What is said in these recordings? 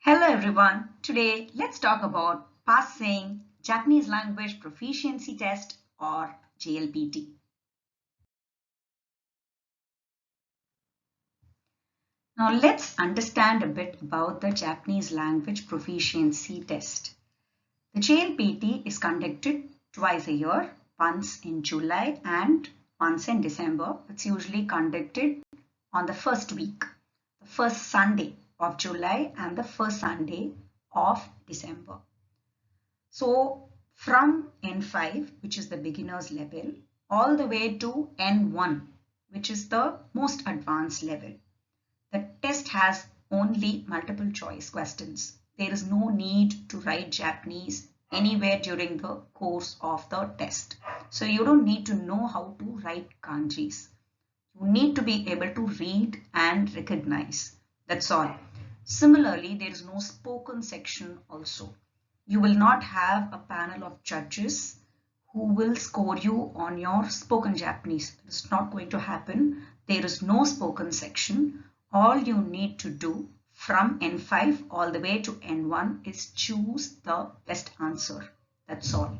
Hello everyone. Today let's talk about passing Japanese language proficiency test or JLPT. Now let's understand a bit about the Japanese language proficiency test. The JLPT is conducted twice a year, once in July and once in December. It's usually conducted on the first week, the first Sunday of July and the first Sunday of December. So from N5, which is the beginner's level, all the way to N1, which is the most advanced level. The test has only multiple choice questions. There is no need to write Japanese anywhere during the course of the test. So you don't need to know how to write kanjis. You need to be able to read and recognize. That's all. Similarly, there is no spoken section also. You will not have a panel of judges who will score you on your spoken Japanese. It's not going to happen. There is no spoken section. All you need to do from N5 all the way to N1 is choose the best answer. That's all.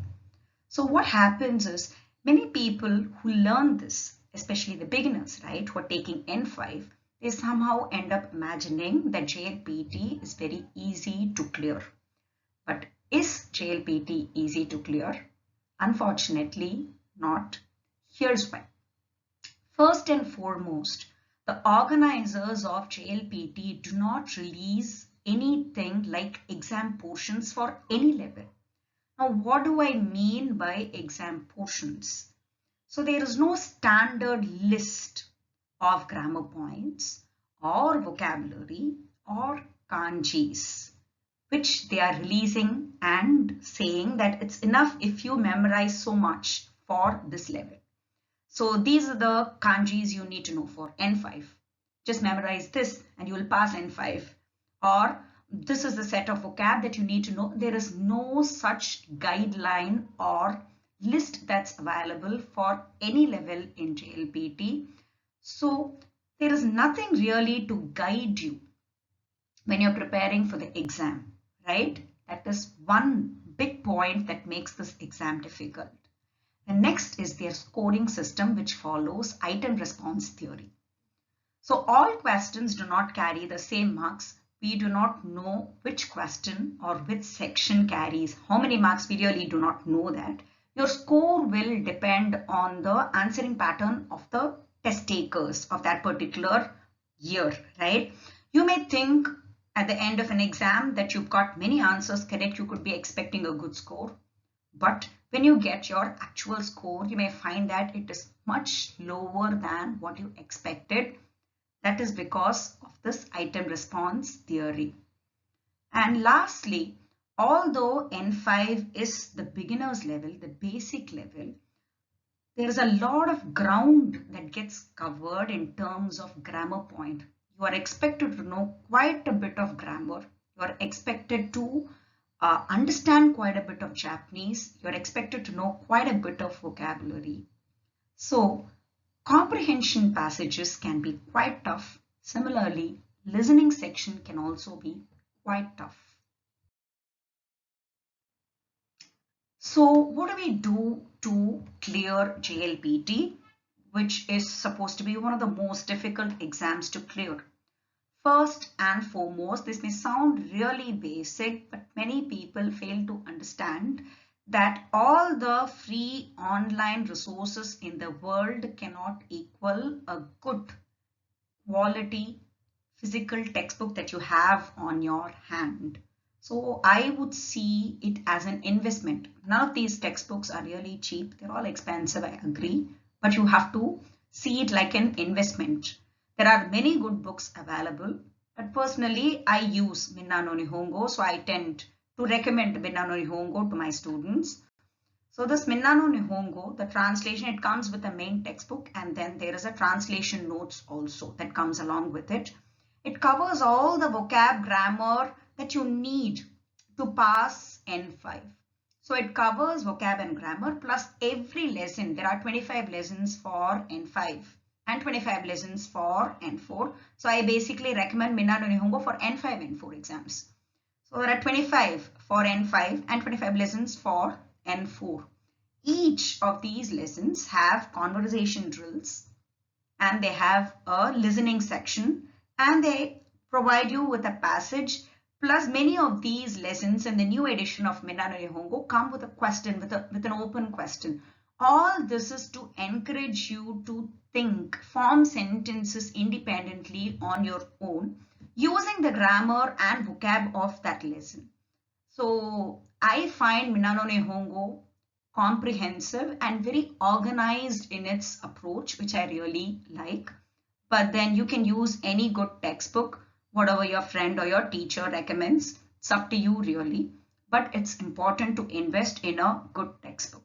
So what happens is many people who learn this, especially the beginners, right, who are taking N5, they somehow end up imagining that JLPT is very easy to clear. But is JLPT easy to clear? Unfortunately, not. Here's why. First and foremost, the organizers of JLPT do not release anything like exam portions for any level. Now, what do I mean by exam portions? So there is no standard list of grammar points or vocabulary or kanjis which they are releasing and saying that it's enough if you memorize so much for this level. So these are the kanjis you need to know for N5. Just memorize this and you will pass N5. Or this is the set of vocab that you need to know. There is no such guideline or list that's available for any level in JLPT. So there is nothing really to guide you when you're preparing for the exam, right? That is one big point that makes this exam difficult. The next is their scoring system, which follows item response theory. So all questions do not carry the same marks. We do not know which question or which section carries how many marks. We really do not know that. Your score will depend on the answering pattern of the test takers of that particular year, right? You may think at the end of an exam that you've got many answers correct, you could be expecting a good score. But when you get your actual score, you may find that it is much lower than what you expected. That is because of this item response theory. And lastly, although N5 is the beginner's level, the basic level, there is a lot of ground that gets covered in terms of grammar point. You are expected to know quite a bit of grammar. You are expected to understand quite a bit of Japanese. You are expected to know quite a bit of vocabulary. So comprehension passages can be quite tough. Similarly, listening section can also be quite tough. So what do we do to clear JLPT, which is supposed to be one of the most difficult exams to clear? First and foremost, this may sound really basic, but many people fail to understand that all the free online resources in the world cannot equal a good quality physical textbook that you have on your hand. So I would see it as an investment. None of these textbooks are really cheap. They're all expensive, I agree, but you have to see it like an investment. There are many good books available, but personally I use Minna no Nihongo, so I tend to recommend Minna no Nihongo to my students. So this Minna no Nihongo, the translation, it comes with a main textbook and then there is a translation notes also that comes along with it. It covers all the vocab grammar that you need to pass N5. So it covers vocab and grammar plus every lesson. There are 25 lessons for N5 and 25 lessons for N4. So I basically recommend Minna no Nihongo for N5 and N4 exams. So there are 25 for N5 and 25 lessons for N4. Each of these lessons have conversation drills and they have a listening section and they provide you with a passage. Plus, many of these lessons in the new edition of Minna no Nihongo come with a question, with an open question. All this is to encourage you to think, form sentences independently on your own using the grammar and vocab of that lesson. So I find Minna no Nihongo comprehensive and very organized in its approach, which I really like. But then you can use any good textbook, whatever your friend or your teacher recommends. It's up to you really. But it's important to invest in a good textbook.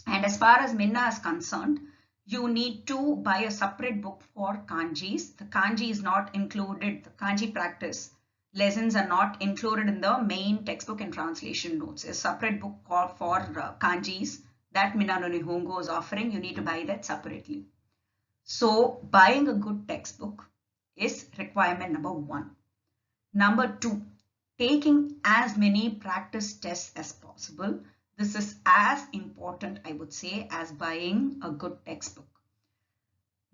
And as far as Minna is concerned, you need to buy a separate book for kanjis. The kanji is not included, the kanji practice lessons are not included in the main textbook and translation notes. A separate book for kanjis that Minna no Nihongo is offering, you need to buy that separately. So buying a good textbook is requirement number 1. Number 2, taking as many practice tests as possible. This is as important, I would say, as buying a good textbook.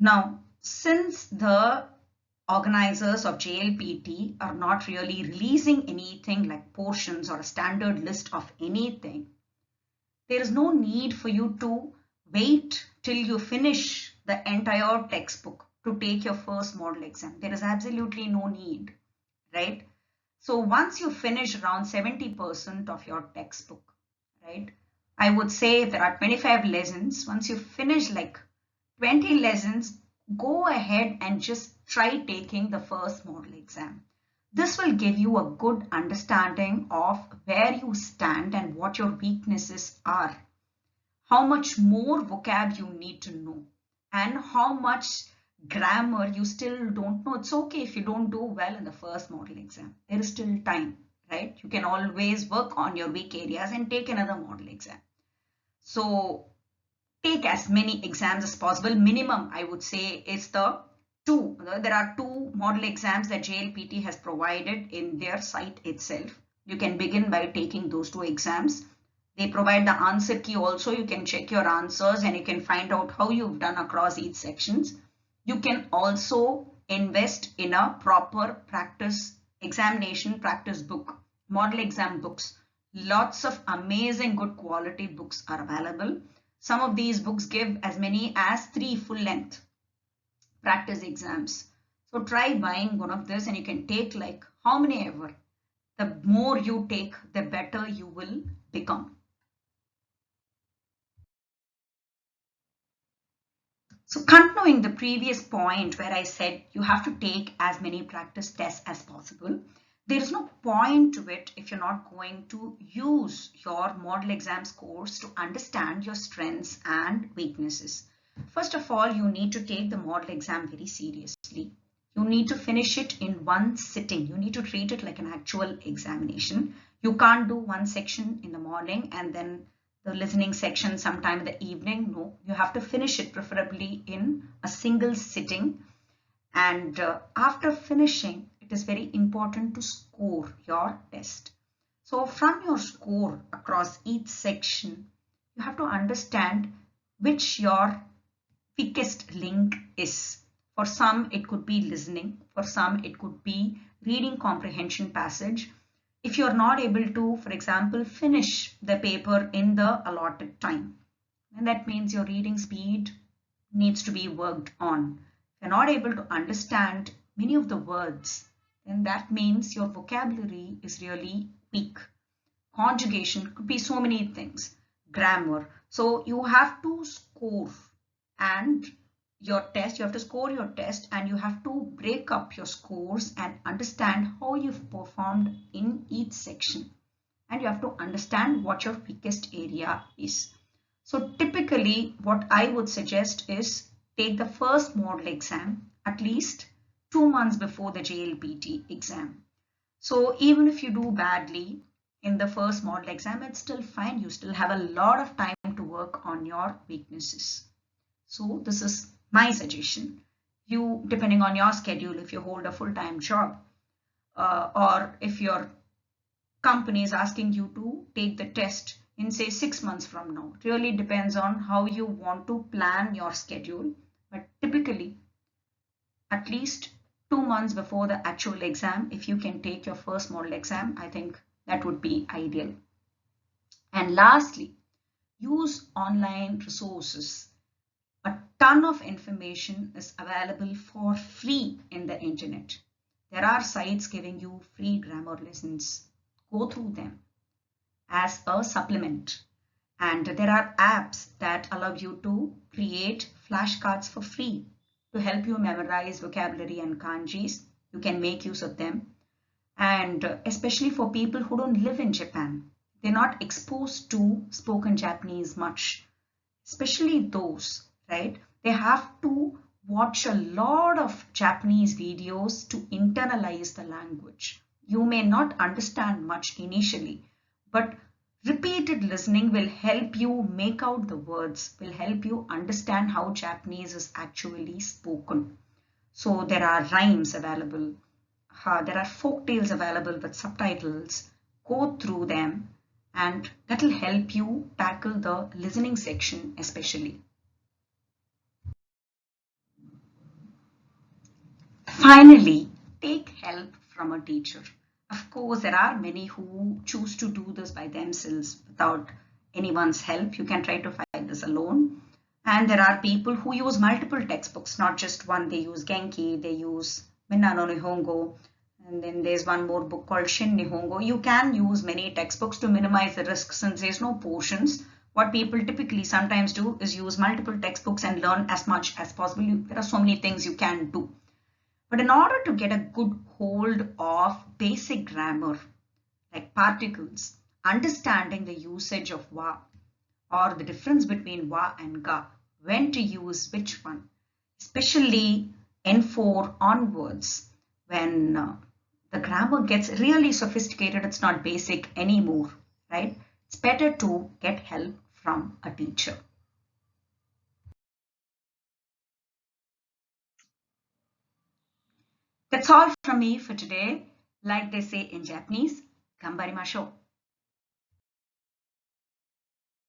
Now, since the organizers of Jlpt are not really releasing anything like portions or a standard list of anything, there is no need for you to wait till you finish the entire textbook to take your first model exam. There is absolutely no need, right? So once you finish around 70% of your textbook, right, I would say if there are 25 lessons, once you finish like 20 lessons, go ahead and just try taking the first model exam. This will give you a good understanding of where you stand and what your weaknesses are, how much more vocab you need to know, and how much grammar you still don't know. It's okay if you don't do well in the first model exam. There is still time, right? You can always work on your weak areas and take another model exam. So take as many exams as possible. Minimum, I would say, is the 2. There are 2 model exams that Jlpt has provided in their site itself. You can begin by taking those 2 exams. They provide the answer key also. You can check your answers and you can find out how you've done across each sections. You can also invest in a proper practice examination practice book, model exam books. Lots of amazing good quality books are available. Some of these books give as many as 3 full-length practice exams. So try buying one of this and you can take like how many ever. The more you take, the better you will become. So continuing the previous point where I said you have to take as many practice tests as possible. There is no point to it if you're not going to use your model exam scores to understand your strengths and weaknesses. First of all, you need to take the model exam very seriously. You need to finish it in one sitting. You need to treat it like an actual examination. You can't do one section in the morning and then the listening section sometime in the evening. No, you have to finish it preferably in a single sitting. And after finishing, it is very important to score your test. So from your score across each section, you have to understand which your weakest link is. For some, it could be listening. For some, it could be reading comprehension passage. If you're not able to, for example, finish the paper in the allotted time, then that means your reading speed needs to be worked on. If you're not able to understand many of the words, then that means your vocabulary is really weak. Conjugation could be so many things. Grammar. So you have to score and your test, you have to score your test and you have to break up your scores and understand how you've performed in each section. And you have to understand what your weakest area is. So typically what I would suggest is take the first model exam at least 2 months before the Jlpt exam. So even if you do badly in the first model exam, it's still fine. You still have a lot of time to work on your weaknesses. So this is my suggestion. You, depending on your schedule, if you hold a full-time job or if you're company is asking you to take the test in say 6 months from now. It really depends on how you want to plan your schedule. But typically, at least 2 months before the actual exam, if you can take your first model exam, I think that would be ideal. And lastly, use online resources. A ton of information is available for free in the internet. There are sites giving you free grammar lessons. Go through them as a supplement. And there are apps that allow you to create flashcards for free to help you memorize vocabulary and kanjis. You can make use of them. And especially for people who don't live in Japan, they're not exposed to spoken Japanese much, especially those, right? They have to watch a lot of Japanese videos to internalize the language. You may not understand much initially, but repeated listening will help you make out the words, will help you understand how Japanese is actually spoken. So there are rhymes available, there are folk tales available with subtitles. Go through them, and that will help you tackle the listening section especially. Finally, take help from a teacher. Of course, there are many who choose to do this by themselves without anyone's help. You can try to find this alone. And there are people who use multiple textbooks, not just one. They use Genki, they use Minna no Nihongo, and then there's one more book called Shin Nihongo. You can use many textbooks to minimize the risk since there's no portions. What people typically sometimes do is use multiple textbooks and learn as much as possible. There are so many things you can do. But in order to get a good hold of basic grammar, like particles, understanding the usage of wa or the difference between wa and ga, when to use which one, especially N4 onwards, when the grammar gets really sophisticated, it's not basic anymore, right? It's better to get help from a teacher. That's all from me for today. Like they say in Japanese, ganbarimashou.